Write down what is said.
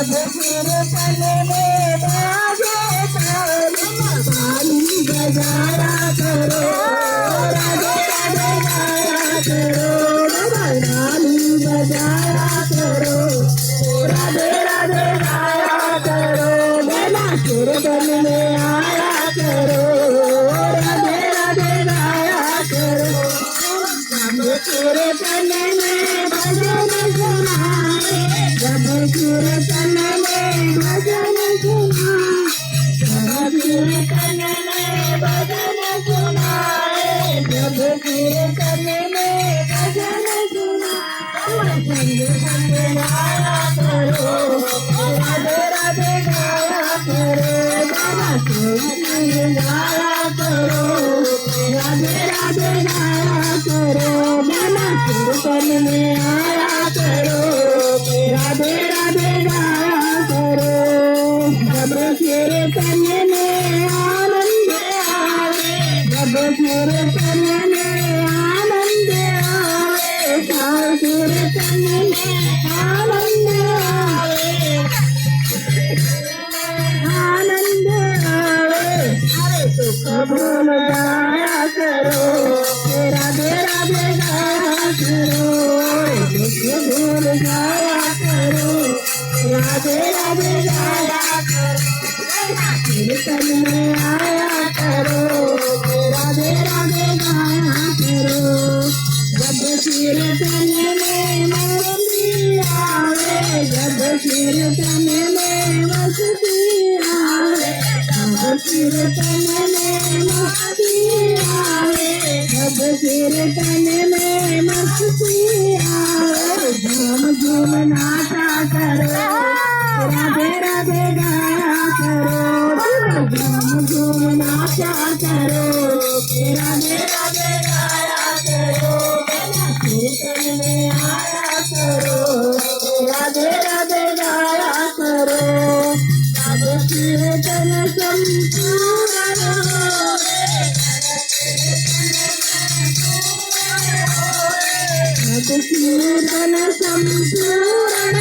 कीर्तन में बाजे ताली बजाया करो राधे राधे गाया करो ताली बजाया करो राधे राधे गाया करो बेला कीर्तन में आया करो राधे राधे गाया करो कीर्तन में भजन सुनाए जब कीर्तन में भजन सुनाए कीर्तन में भजन सुनाए जब कीर्तन में भजन सुनाए संग गाया करो राधे राधे गाया करो बाबा संग गाया करो राधे राधे गाया करो बाबा कीर्तन में आया करो राधे राधे गाया करो जब कीर्तन में आनंद आवे जब कीर्तन में आनंद आवे कीर्तन में आनंद आवे आनंद आवे अरे सुख भूल गाया करो राधे राधे गाया करो सुख भूल गाया करो राधे राधे गाया करो कीर्तन में आया करो राधे राधे गाया करो जब कीर्तन में मस्ती आवे जब कीर्तन में मस्ती आवे जब कीर्तन में मस्ती आवे जब कीर्तन में मस्ती आवे झूम झूम नाचा करो राधे राधे गाया करो झूम झूम नाचा करो राधे राधे गाया करो कीर्तन में आया करो राधे राधे गाया करो अब कीर्तन संपूर्ण अब कीर्तन संपूर्ण